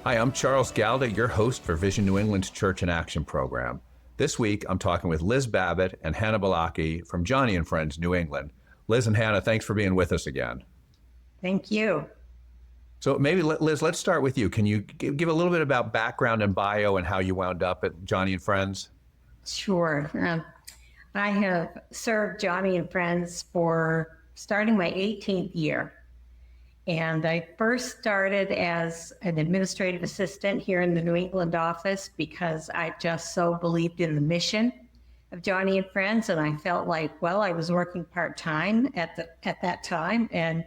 Hi, I'm Charles Galda, your host for Vision New England's Church in Action program. This week, I'm talking with Liz Babbitt and Hannah Bollacke from Joni and Friends New England. Liz and Hannah, thanks for being with us again. Thank you. So maybe, Liz, let's start with you. Can you give a little bit about background and bio and how you wound up at Joni and Friends? Sure. I have served Joni and Friends for starting my 18th year. And I first started as an administrative assistant here in the New England office because I just so believed in the mission of Joni and Friends. And I felt like, well, I was working part-time at that time and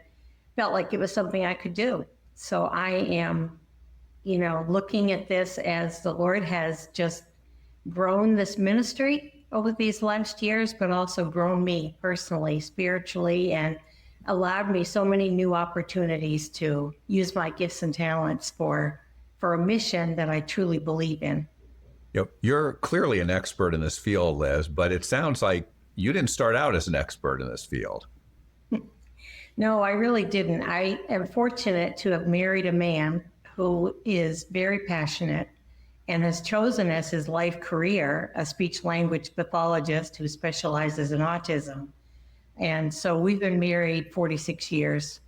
felt like it was something I could do. So I am, looking at this as the Lord has just grown this ministry over these last years, but also grown me personally, spiritually, and allowed me so many new opportunities to use my gifts and talents for a mission that I truly believe in. You're clearly an expert in this field, Liz, but it sounds like you didn't start out as an expert in this field. No, I really didn't. I am fortunate to have married a man who is very passionate and has chosen as his life career a speech language pathologist who specializes in autism. And so we've been married 46 years.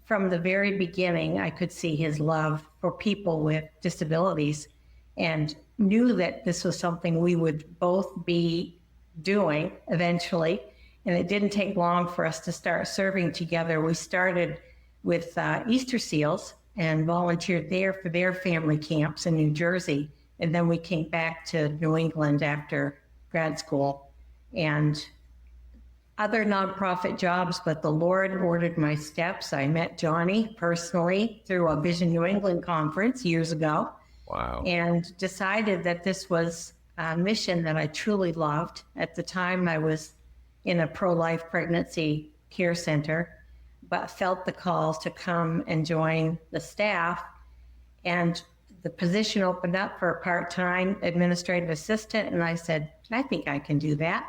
From the very beginning, I could see his love for people with disabilities and knew that this was something we would both be doing eventually. And it didn't take long for us to start serving together. We started with Easter Seals and volunteered there for their family camps in New Jersey. And then we came back to New England after grad school and other nonprofit jobs, but the Lord ordered my steps. I met Joni personally through a Vision New England conference years ago. Wow. And decided that this was a mission that I truly loved. At the time, I was in a pro-life pregnancy care center, but felt the call to come and join the staff. And the position opened up for a part-time administrative assistant, and I said, I think I can do that.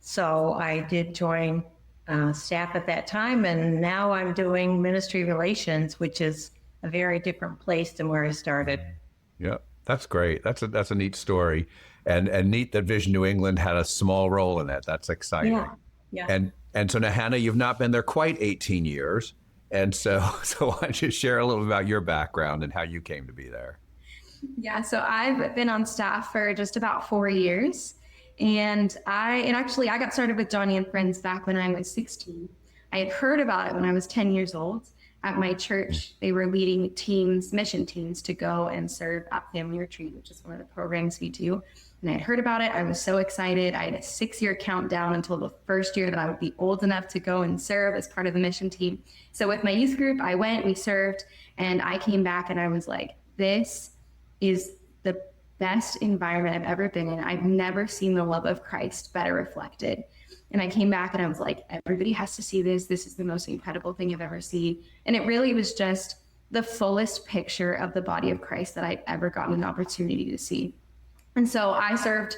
So I did join staff at that time, and now I'm doing ministry relations, which is a very different place than where I started. Yeah, that's great. That's a neat story, and neat that Vision New England had a small role in it. That's exciting. Yeah. And so now, Hannah, you've not been there quite 18 years, and so why don't you share a little about your background and how you came to be there? Yeah, so I've been on staff for just about 4 years. And I got started with Joni and Friends back when I was 16. I had heard about it when I was 10 years old. At my church, they were leading mission teams to go and serve at Family Retreat, which is one of the programs we do. And I had heard about it. I was so excited. I had a 6-year countdown until the first year that I would be old enough to go and serve as part of the mission team. So with my youth group, I went, we served, and I came back and I was like, this is the best environment I've ever been in. I've never seen the love of Christ better reflected. And I came back and I was like, everybody has to see this. This is the most incredible thing I've ever seen. And it really was just the fullest picture of the body of Christ that I've ever gotten an opportunity to see. And so I served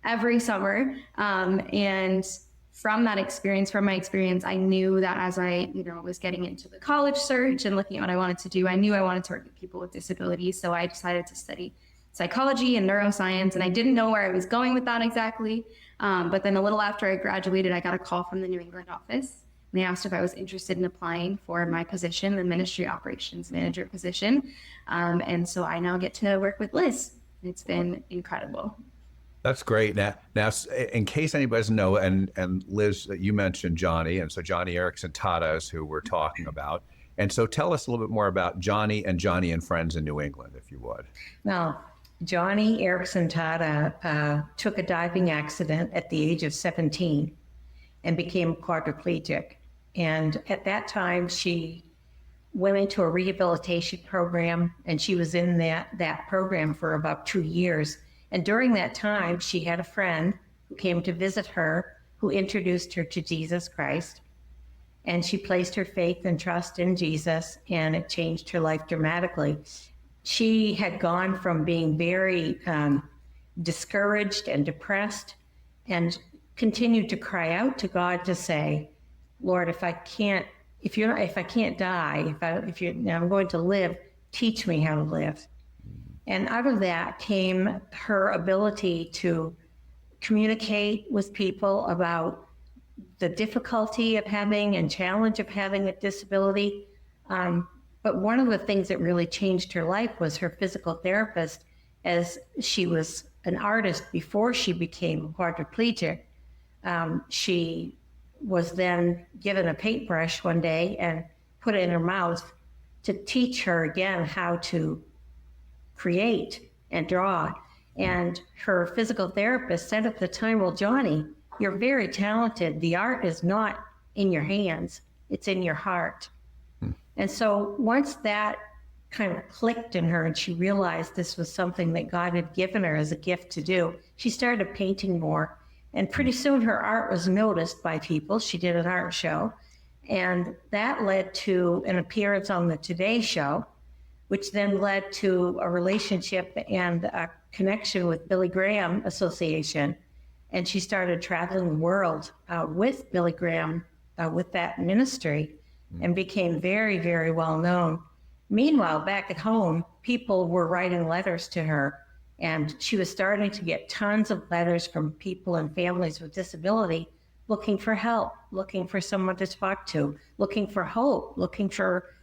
every summer. And from my experience, I knew that as I, was getting into the college search and looking at what I wanted to do, I knew I wanted to work with people with disabilities. So I decided to study psychology and neuroscience, and I didn't know where I was going with that exactly. But then a little after I graduated, I got a call from the New England office. And they asked if I was interested in applying for my position, the ministry operations manager position. And so I now get to work with Liz. It's been incredible. That's great. Now, in case anybody doesn't know, and Liz, you mentioned Joni, and so Joni Eareckson Tada is who we're talking about. And so tell us a little bit more about Joni and Friends in New England, if you would. Now, Joni Eareckson Tada took a diving accident at the age of 17 and became quadriplegic. And at that time, she went into a rehabilitation program, and she was in that program for about 2 years. And during that time, she had a friend who came to visit her, who introduced her to Jesus Christ. And she placed her faith and trust in Jesus, and it changed her life dramatically. She had gone from being very discouraged and depressed, and continued to cry out to God to say, Lord, if I can't die, I'm going to live, teach me how to live. And out of that came her ability to communicate with people about the difficulty of having and challenge of having a disability. But one of the things that really changed her life was her physical therapist, as she was an artist before she became quadriplegic. She was then given a paintbrush one day and put it in her mouth to teach her again how to create and draw. And her physical therapist said at the time, well, Joni, you're very talented. The art is not in your hands, it's in your heart. And so once that kind of clicked in her and she realized this was something that God had given her as a gift to do, she started painting more. And pretty soon her art was noticed by people. She did an art show. And that led to an appearance on the Today Show, which then led to a relationship and a connection with Billy Graham Association. And she started traveling the world with Billy Graham, with that ministry, and became very, very well known. Meanwhile, back at home, people were writing letters to her, and she was starting to get tons of letters from people and families with disability looking for help, looking for someone to talk to, looking for hope, looking for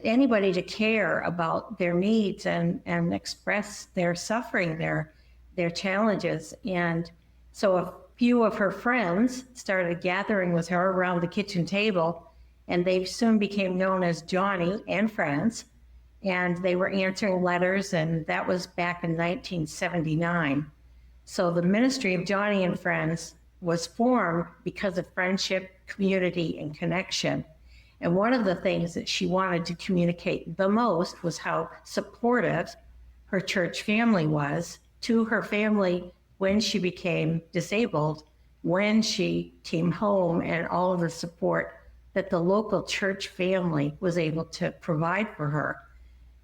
anybody to care about their needs and express their suffering, their challenges. And so a few of her friends started gathering with her around the kitchen table, and they soon became known as Joni and Friends. And they were answering letters, and that was back in 1979. So the ministry of Joni and Friends was formed because of friendship, community, and connection. And one of the things that she wanted to communicate the most was how supportive her church family was to her family when she became disabled, when she came home, and all of the support that the local church family was able to provide for her.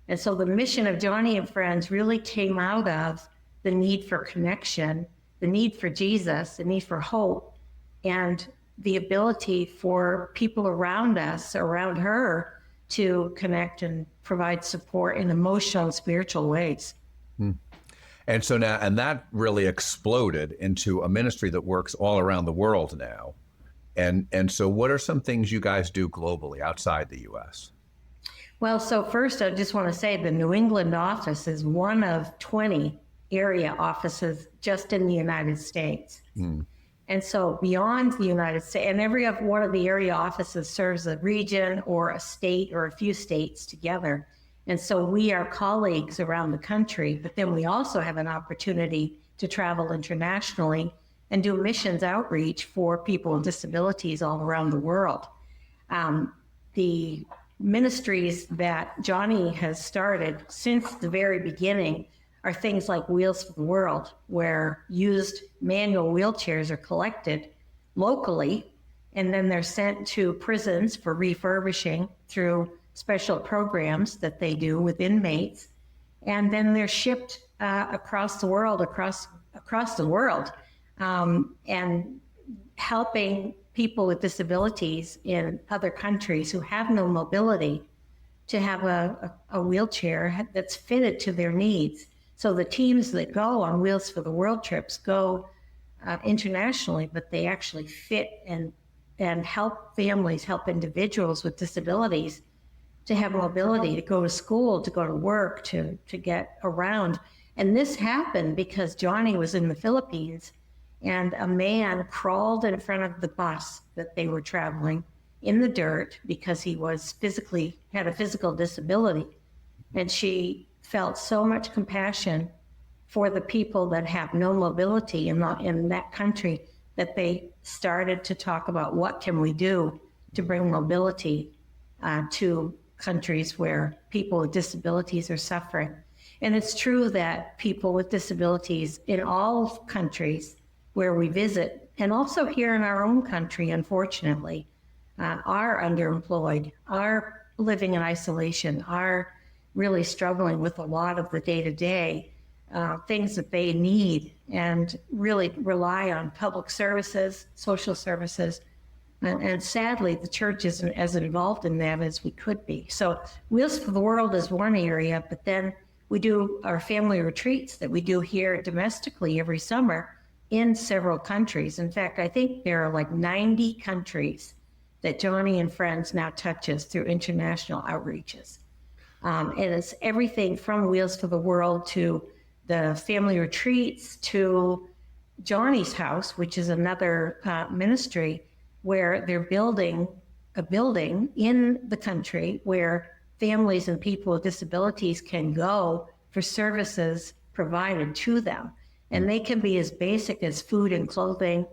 And so the mission of Joni and Friends really came out of the need for connection, the need for Jesus, the need for hope, and the ability for people around us, around her, to connect and provide support in emotional and spiritual ways. And so now, and that really exploded into a ministry that works all around the world now. And so what are some things you guys do globally outside the U.S.? Well, so first, I just want to say the New England office is one of 20 area offices just in the United States. And so beyond the United States, and every one of the area offices serves a region or a state or a few states together. And so we are colleagues around the country, but then we also have an opportunity to travel internationally and do missions outreach for people with disabilities all around the world. The ministries that Joni has started since the very beginning are things like Wheels for the World, where used manual wheelchairs are collected locally, and then they're sent to prisons for refurbishing through special programs that they do with inmates. And then they're shipped across the world, and helping people with disabilities in other countries who have no mobility to have a wheelchair that's fitted to their needs. So the teams that go on Wheels for the World trips go internationally, but they actually fit and help families, help individuals with disabilities to have mobility, to go to school, to go to work, to get around. And this happened because Joni was in the Philippines, and a man crawled in front of the bus that they were traveling in the dirt because he was had a physical disability. And she felt so much compassion for the people that have no mobility in that country that they started to talk about what can we do to bring mobility to countries where people with disabilities are suffering. And it's true that people with disabilities in all countries where we visit, and also here in our own country, unfortunately, are underemployed, are living in isolation, are really struggling with a lot of the day-to-day things that they need, and really rely on public services, social services, And sadly, the church isn't as involved in that as we could be. So Wheels for the World is one area, but then we do our family retreats that we do here domestically every summer in several countries. In fact, I think there are like 90 countries that Joni and Friends now touches through international outreaches. And it's everything from Wheels for the World to the family retreats to Joni's house, which is another ministry where they're building a building in the country where families and people with disabilities can go for services provided to them. And they can be as basic as food and clothing,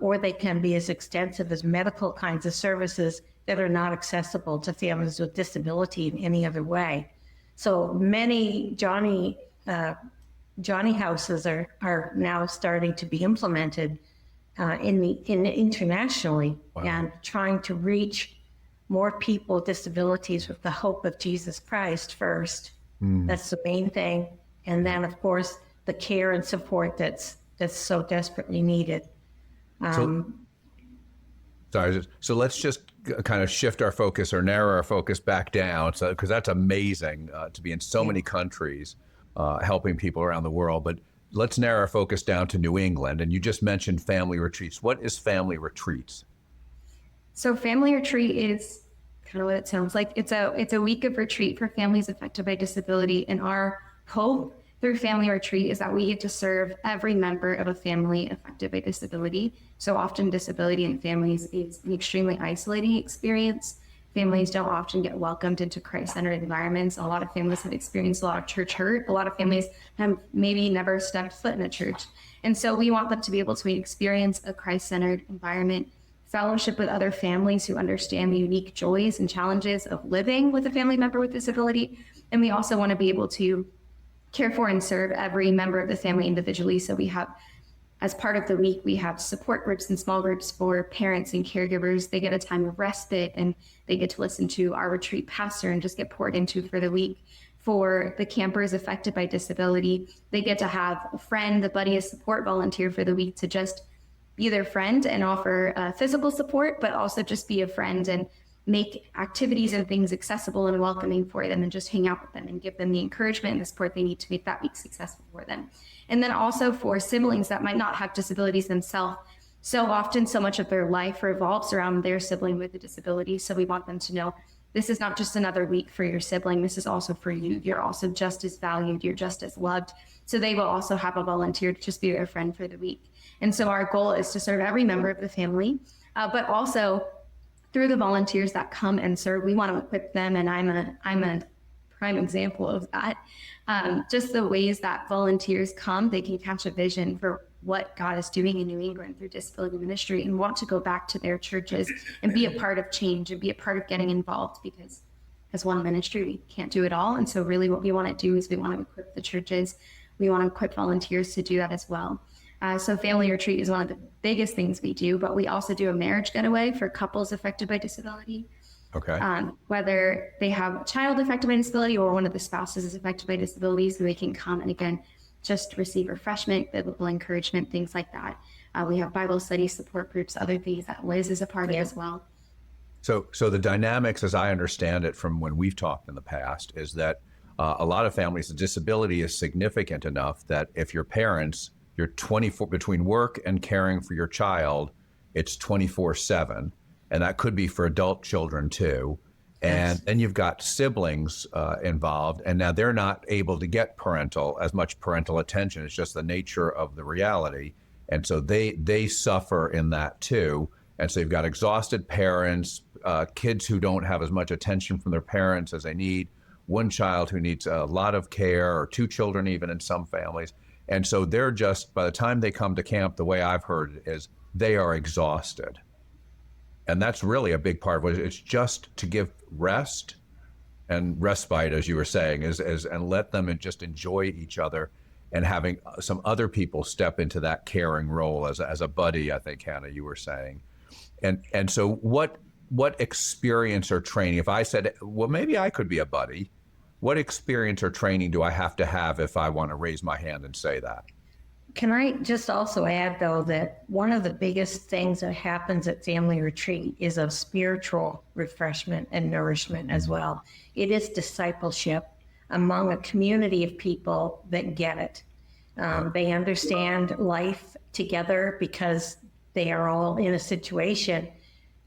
or they can be as extensive as medical kinds of services that are not accessible to families with disability in any other way. So many Joni houses are now starting to be implemented internationally. Wow. And trying to reach more people with disabilities with the hope of Jesus Christ first. That's the main thing. And then, of course, the care and support that's so desperately needed. So let's just kind of shift our focus or narrow our focus back down, because that's amazing to be in so many countries helping people around the world. But let's narrow our focus down to New England. And you just mentioned family retreats. What is family retreats? So family retreat is kind of what it sounds like. It's a week of retreat for families affected by disability. And our hope through family retreat is that we get to serve every member of a family affected by disability. So often disability in families is an extremely isolating experience. Families don't often get welcomed into Christ-centered environments. A lot of families have experienced a lot of church hurt. A lot of families have maybe never stepped foot in a church. And so we want them to be able to experience a Christ-centered environment, fellowship with other families who understand the unique joys and challenges of living with a family member with disability. And we also want to be able to care for and serve every member of the family individually. So we have, as part of the week, we have support groups and small groups for parents and caregivers. They get a time of respite and they get to listen to our retreat pastor and just get poured into for the week. For the campers affected by disability, they get to have a friend, a buddy, a support volunteer for the week to just be their friend and offer physical support, but also just be a friend and make activities and things accessible and welcoming for them, and just hang out with them and give them the encouragement and the support they need to make that week successful for them. And then also for siblings that might not have disabilities themselves. So often, so much of their life revolves around their sibling with a disability. So we want them to know this is not just another week for your sibling. This is also for you. You're also just as valued. You're just as loved. So they will also have a volunteer to just be their friend for the week. And so our goal is to serve every member of the family, but also through the volunteers that come and serve, we want to equip them. And I'm a prime example of that. Just the ways that volunteers come, they can catch a vision for what God is doing in New England through disability ministry and want to go back to their churches and be a part of change and be a part of getting involved, because as one ministry, we can't do it all. And so really what we want to do is we want to equip the churches. We want to equip volunteers to do that as well. So family retreat is one of the biggest things we do, but we also do a marriage getaway for couples affected by disability. Okay. Whether they have a child affected by disability or one of the spouses is affected by disability, so they can come and again, just receive refreshment, biblical encouragement, things like that. We have Bible study support groups, other things that Liz is a part of as well. So the dynamics, as I understand it from when we've talked in the past, is that a lot of families, the disability is significant enough that if your parents, you're 24 between work and caring for your child, it's 24/7, and that could be for adult children too. And then you've got siblings involved, and now they're not able to get as much parental attention. It's just the nature of the reality, and so they suffer in that too. And so you've got exhausted parents, kids who don't have as much attention from their parents as they need, one child who needs a lot of care, or two children even in some families. And so they're just, by the time they come to camp, the way I've heard it is they are exhausted. And that's really a big part of it. It's just to give rest and respite, as you were saying, and let them just enjoy each other, and having some other people step into that caring role as a buddy, I think, Hannah, you were saying. And so what experience or training, if I said, well, maybe I could be a buddy, what experience or training do I have to have if I want to raise my hand and say that? Can I just also add, though, that one of the biggest things that happens at family retreat is a spiritual refreshment and nourishment as well. It is discipleship among a community of people that get it. They understand life together because they are all in a situation,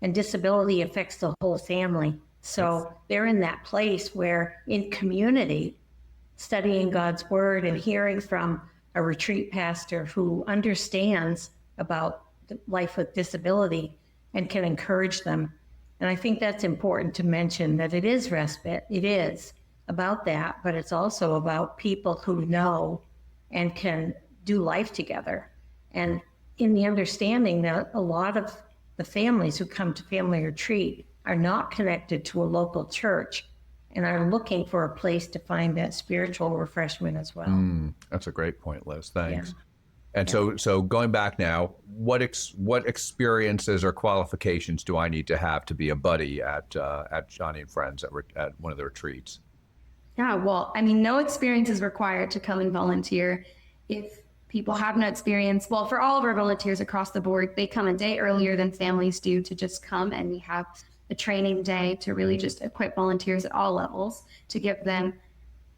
and disability affects the whole family. So they're in that place where in community, studying God's word and hearing from a retreat pastor who understands about life with disability and can encourage them. And I think that's important to mention, that it is respite. It is about that, but it's also about people who know and can do life together. And in the understanding that a lot of the families who come to family retreat are not connected to a local church and are looking for a place to find that spiritual refreshment as well. That's a great point, Liz. Thanks. Yeah. And so going back now, what experiences or qualifications do I need to have to be a buddy at Joni and Friends at one of the retreats? Yeah, well, I mean, no experience is required to come and volunteer. If people have no experience, well, for all of our volunteers across the board, they come a day earlier than families do to just come, and we have a training day to really just equip volunteers at all levels to give them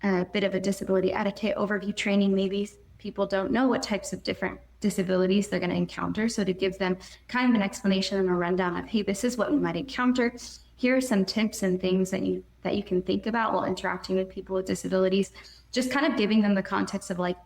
a bit of a disability etiquette overview training. Maybe people don't know what types of different disabilities they're going to encounter. So to give them kind of an explanation and a rundown of, hey, this is what we might encounter. Here are some tips and things that you can think about while interacting with people with disabilities. Just kind of giving them the context of like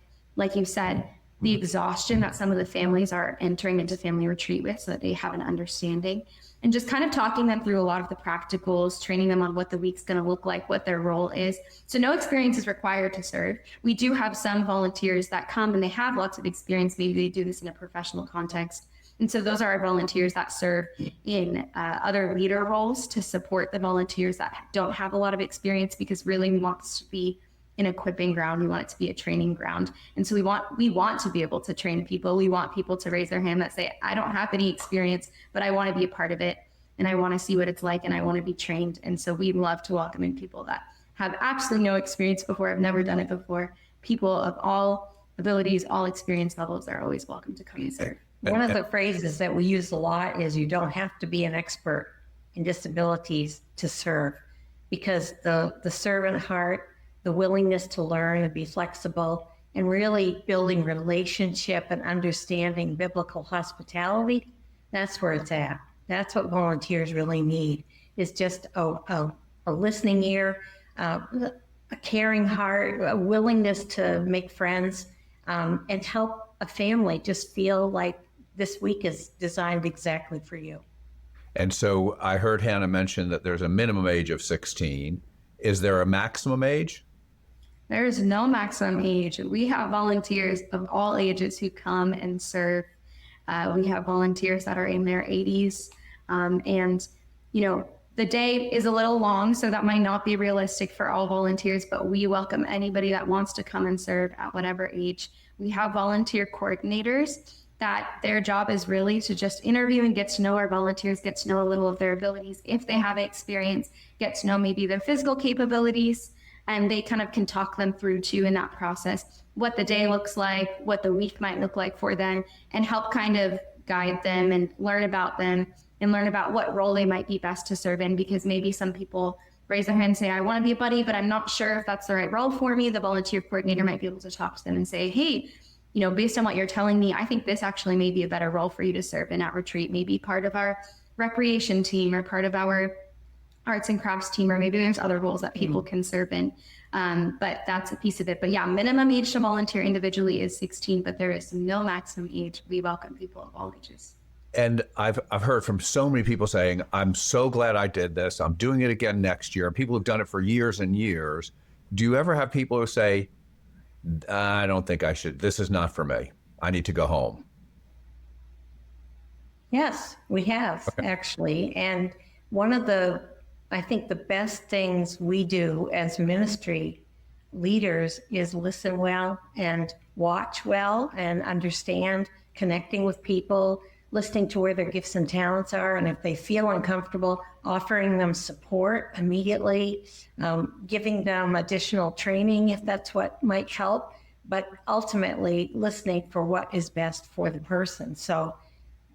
you said, the exhaustion that some of the families are entering into family retreat with, so that they have an understanding, and just kind of talking them through a lot of the practicals, training them on what the week's going to look like, what their role is. So no experience is required to serve. We do have some volunteers that come and they have lots of experience. Maybe they do this in a professional context. And so those are our volunteers that serve in other leader roles to support the volunteers that don't have a lot of experience, because really we want this to be an equipping ground. We want it to be a training ground. And so we want to be able to train people. We want people to raise their hand that say, I don't have any experience, but I want to be a part of it. And I want to see what it's like, and I want to be trained. And so we love to welcome in people that have absolutely no experience before, have never done it before. People of all abilities, all experience levels are always welcome to come and serve. One of the phrases that we use a lot is, you don't have to be an expert in disabilities to serve, because the servant heart, the willingness to learn and be flexible, and really building relationship and understanding biblical hospitality, that's where it's at. That's what volunteers really need, is just a listening ear, a caring heart, a willingness to make friends, and help a family just feel like this week is designed exactly for you. And so I heard Hannah mention that there's a minimum age of 16. Is there a maximum age? There is no maximum age. We have volunteers of all ages who come and serve. We have volunteers that are in their 80s. And, you know, the day is a little long, so that might not be realistic for all volunteers, but we welcome anybody that wants to come and serve at whatever age. We have volunteer coordinators that their job is really to just interview and get to know our volunteers, get to know a little of their abilities. If they have experience, get to know maybe their physical capabilities, and they kind of can talk them through too in that process, what the day looks like, what the week might look like for them, and help kind of guide them and learn about them and learn about what role they might be best to serve in. Because maybe some people raise their hand and say, I want to be a buddy, but I'm not sure if that's the right role for me. The volunteer coordinator might be able to talk to them and say, hey, you know, based on what you're telling me, I think this actually may be a better role for you to serve in at retreat, maybe part of our recreation team or part of our arts and crafts team, or maybe there's other roles that people can serve in. But that's a piece of it. But yeah, minimum age to volunteer individually is 16, but there is no maximum age. We welcome people of all ages. And I've heard from so many people saying, I'm so glad I did this. I'm doing it again next year. And people have done it for years and years. Do you ever have people who say, I don't think I should, this is not for me, I need to go home? Yes, we have actually. And one of I think the best things we do as ministry leaders is listen well and watch well and understand, connecting with people, listening to where their gifts and talents are. And if they feel uncomfortable, offering them support immediately, giving them additional training if that's what might help. but ultimately listening for what is best for the person. So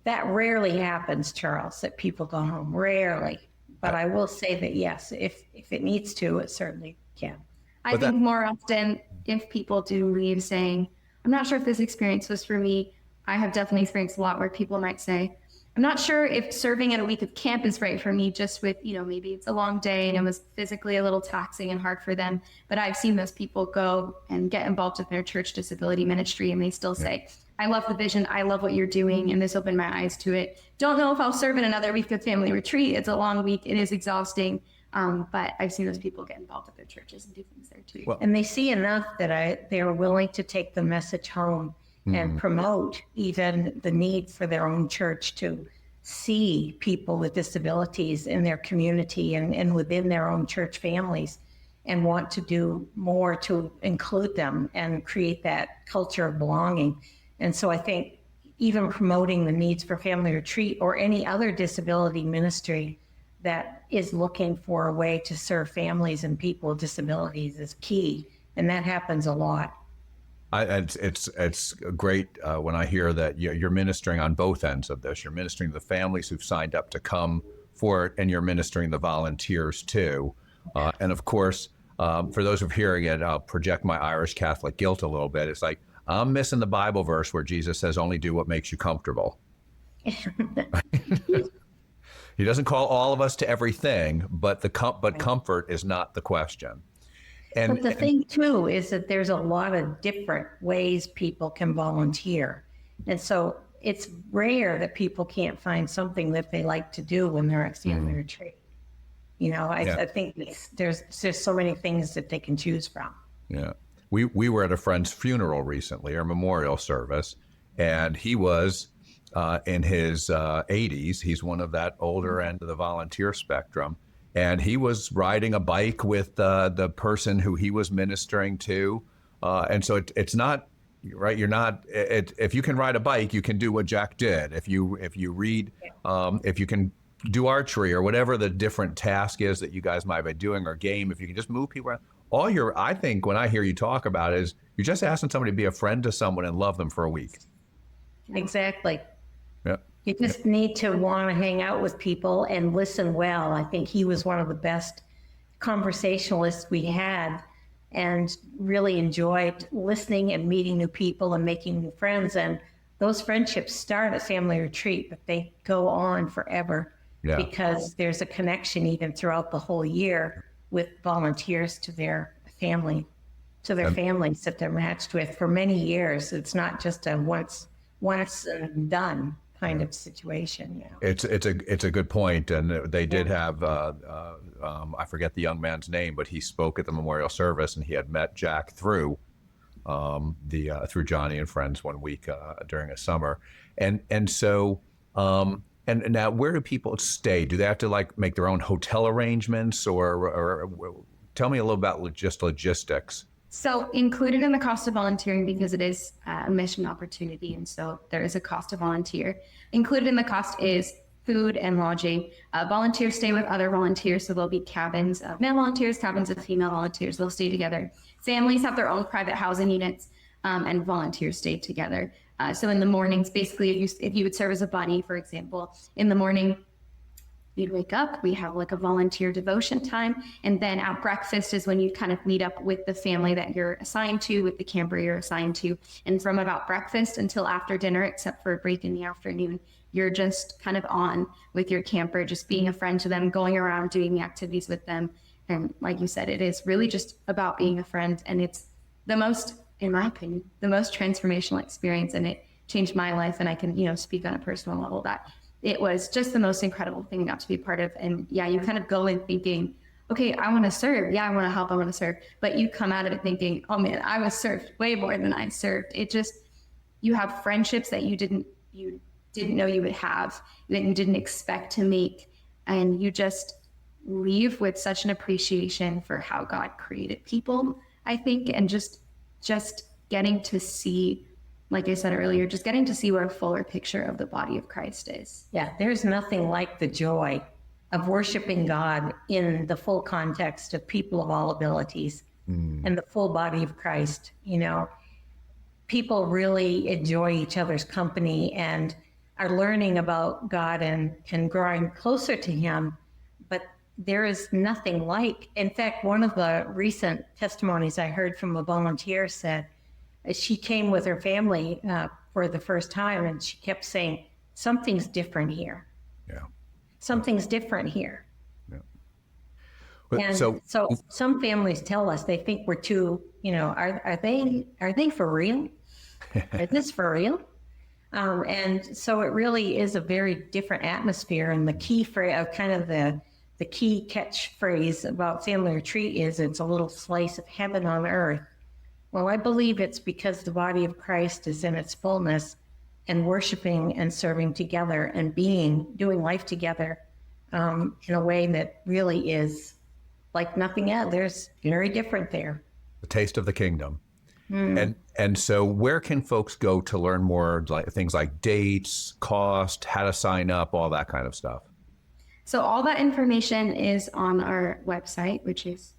that rarely happens, Charles, that people go home. Rarely. But I will say that, yes, if it needs to, it certainly can. I think more often if people do leave saying, I'm not sure if this experience was for me, I have definitely experienced a lot where people might say, I'm not sure if serving at a week of camp is right for me, just with, maybe it's a long day and it was physically a little taxing and hard for them. But I've seen those people go and get involved with their church disability ministry, and they still say, I love the vision. I love what you're doing. And this opened my eyes to it. Don't know if I'll serve in another week of family retreat. It's a long week. It is exhausting. But I've seen those people get involved with their churches and do things there too. Well, and they see enough that they're willing to take the message home and promote even the need for their own church to see people with disabilities in their community and within their own church families, and want to do more to include them and create that culture of belonging. And so I think even promoting the needs for family retreat or any other disability ministry that is looking for a way to serve families and people with disabilities is key. And that happens a lot. It's great when I hear that you're ministering on both ends of this. You're ministering to the families who've signed up to come for it, and you're ministering the volunteers too. And of course, for those who are hearing it, I'll project my Irish Catholic guilt a little bit. It's like, I'm missing the Bible verse where Jesus says, only do what makes you comfortable. He doesn't call all of us to everything, but comfort is not the question. But the thing too is that there's a lot of different ways people can volunteer. And so it's rare that people can't find something that they like to do when they're at family retreat. I think there's so many things that they can choose from. Yeah. We were at a friend's funeral recently, our memorial service, and he was in his 80s. He's one of that older end of the volunteer spectrum. And he was riding a bike with the person who he was ministering to. And so it's not, right, if you can ride a bike, you can do what Jack did. If you read, if you can do archery or whatever the different task is that you guys might be doing, or game, if you can just move people around. I think when I hear you talk about it is you're just asking somebody to be a friend to someone and love them for a week. Exactly. Yeah. You just need to want to hang out with people and listen well. I think he was one of the best conversationalists we had, and really enjoyed listening and meeting new people and making new friends. And those friendships start at family retreat, but they go on forever because there's a connection even throughout the whole year with volunteers to their family, families that they're matched with for many years. It's not just a once and done kind of situation. It's a good point, and they did have I forget the young man's name, but he spoke at the memorial service, and he had met Jack through through Joni and Friends one week during a summer, and so and now where do people stay? Do they have to make their own hotel arrangements, or tell me a little about logistics? So included in the cost of volunteering, because it is a mission opportunity, and so there is a cost to volunteer. Included in the cost is food and lodging. Volunteers stay with other volunteers, so there'll be cabins of male volunteers, cabins of female volunteers. They'll stay together. Families have their own private housing units, and volunteers stay together. So in the mornings, basically, if you would serve as a buddy, for example, in the morning, you'd wake up, we have a volunteer devotion time. And then at breakfast is when you kind of meet up with the family that you're assigned to, with the camper you're assigned to. And from about breakfast until after dinner, except for a break in the afternoon, you're just kind of on with your camper, just being a friend to them, going around doing the activities with them. And like you said, it is really just about being a friend. And it's the most, in my opinion, the most transformational experience. And it changed my life. And I can, speak on a personal level that it was just the most incredible thing I got to be part of. And you kind of go in thinking, okay, I want to serve. Yeah, I want to help. I want to serve. But you come out of it thinking, oh man, I was served way more than I served. It just, you have friendships that you didn't know you would have, that you didn't expect to make. And you just leave with such an appreciation for how God created people, I think. And just getting to see, like I said earlier, just getting to see what a fuller picture of the body of Christ is. Yeah, there's nothing like the joy of worshiping God in the full context of people of all abilities and the full body of Christ. people really enjoy each other's company and are learning about God and growing closer to Him. But there is nothing like, in fact, one of the recent testimonies I heard from a volunteer said she came with her family for the first time, and she kept saying, something's different here. Yeah. Something's different here. Yeah. But, And so some families tell us they think we're too, are they for real? Is this for real? And so it really is a very different atmosphere. And the key phrase, kind of the key catchphrase about family retreat is it's a little slice of heaven on earth. Well, I believe it's because the body of Christ is in its fullness and worshiping and serving together and doing life together in a way that really is like nothing else. There's very different there. The taste of the kingdom. And so where can folks go to learn more, like things like dates, cost, how to sign up, all that kind of stuff? So all that information is on our website, which is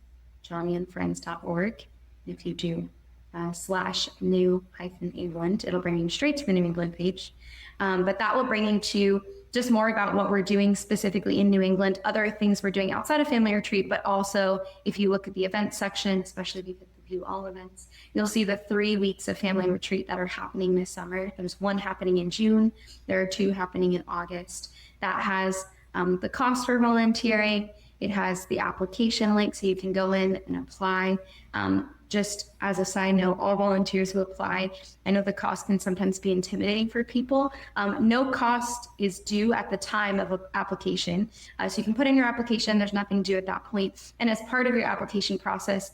joniandfriends.org. If you do /new-England, it'll bring you straight to the New England page. But that will bring you to just more about what we're doing specifically in New England, other things we're doing outside of family retreat, but also if you look at the events section, especially if you view all events, you'll see the 3 weeks of family retreat that are happening this summer. There's one happening in June. There are 2 happening in August. That has the cost for volunteering. It has the application link so you can go in and apply. Just as a side note, all volunteers who apply, I know the cost can sometimes be intimidating for people. No cost is due at the time of application. So you can put in your application, there's nothing due at that point. And as part of your application process,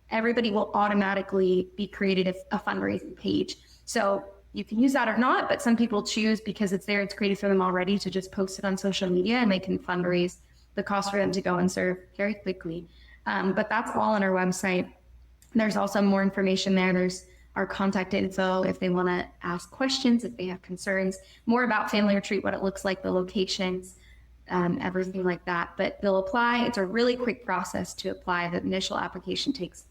everybody will automatically be created a fundraising page. So you can use that or not, but some people choose because it's there, it's created for them already to just post it on social media and they can fundraise the cost for them to go and serve very quickly. But that's all on our website. There's also more information there. There's our contact info if they want to ask questions, if they have concerns, more about family retreat, what it looks like, the locations, everything like that. But they'll apply. It's a really quick process to apply. The initial application takes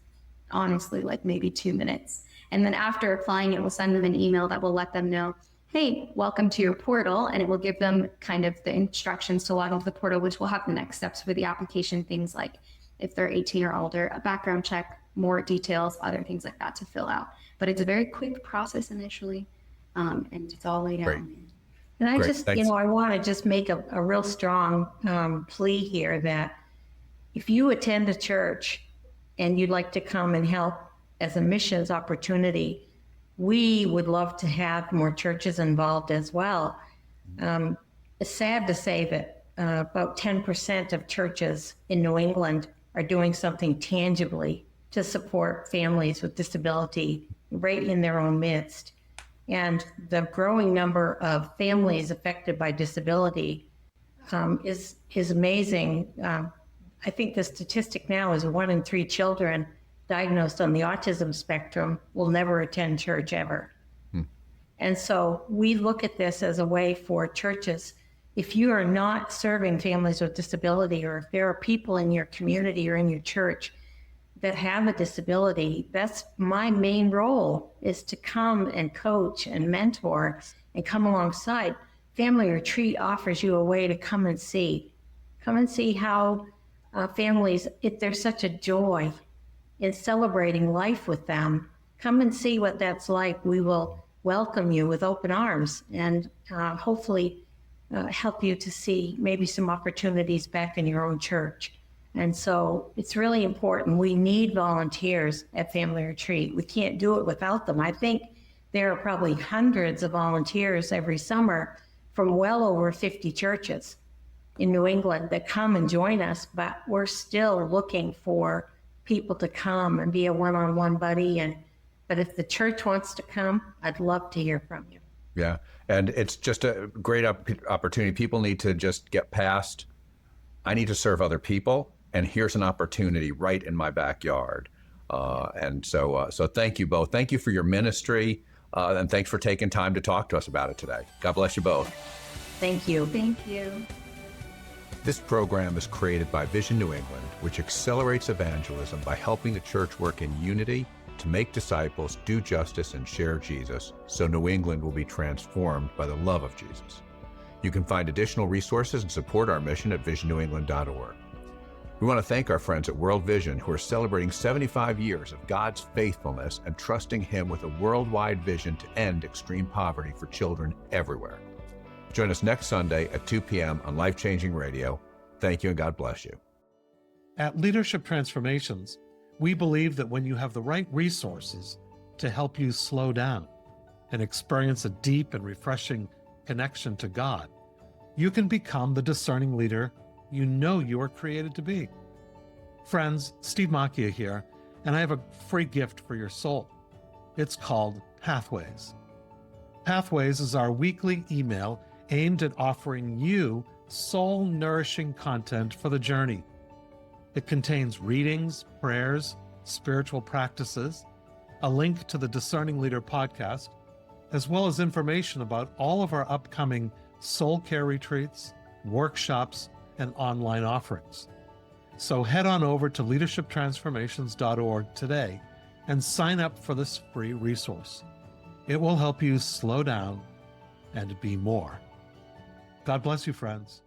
honestly like maybe 2 minutes. And then after applying, it will send them an email that will let them know, hey, welcome to your portal. And it will give them kind of the instructions to log into the portal, which will have the next steps for the application, things like if they're 18 or older, a background check, more details, other things like that to fill out. But it's a very quick process initially, and it's all laid out. Great. And I Great. just, Thanks. I want to just make a real strong plea here that if you attend a church and you'd like to come and help as a missions opportunity, we would love to have more churches involved as well. It's sad to say that about 10% of churches in New England are doing something tangibly to support families with disability right in their own midst. And the growing number of families affected by disability is amazing. I think the statistic now is 1 in 3 children diagnosed on the autism spectrum will never attend church ever. And so we look at this as a way for churches, if you are not serving families with disability, or if there are people in your community or in your church that have a disability, that's my main role, is to come and coach and mentor and come alongside. Family retreat offers you a way to come and see how families, if there's such a joy in celebrating life with them, come and see what that's like. We will welcome you with open arms and hopefully help you to see maybe some opportunities back in your own church. And so it's really important. We need volunteers at Family Retreat. We can't do it without them. I think there are probably hundreds of volunteers every summer from well over 50 churches in New England that come and join us, but we're still looking for people to come and be a one-on-one buddy. But if the church wants to come, I'd love to hear from you. Yeah. And it's just a great opportunity. People need to just get past, I need to serve other people, and here's an opportunity right in my backyard. And so thank you both. Thank you for your ministry, and thanks for taking time to talk to us about it today. God bless you both. Thank you. Thank you. This program is created by Vision New England, which accelerates evangelism by helping the church work in unity to make disciples, do justice, and share Jesus so New England will be transformed by the love of Jesus. You can find additional resources and support our mission at visionNewEngland.org. We want to thank our friends at World Vision who are celebrating 75 years of God's faithfulness and trusting Him with a worldwide vision to end extreme poverty for children everywhere. Join us next Sunday at 2 p.m. on Life Changing Radio. Thank you and God bless you. At Leadership Transformations, we believe that when you have the right resources to help you slow down and experience a deep and refreshing connection to God, you can become the discerning leader you know you are created to be. Friends, Steve Macchia here, and I have a free gift for your soul. It's called Pathways. Pathways is our weekly email aimed at offering you soul-nourishing content for the journey. It contains readings, prayers, spiritual practices, a link to the Discerning Leader podcast, as well as information about all of our upcoming soul care retreats, workshops, and online offerings. So head on over to leadershiptransformations.org today and sign up for this free resource. It will help you slow down and be more. God bless you, friends.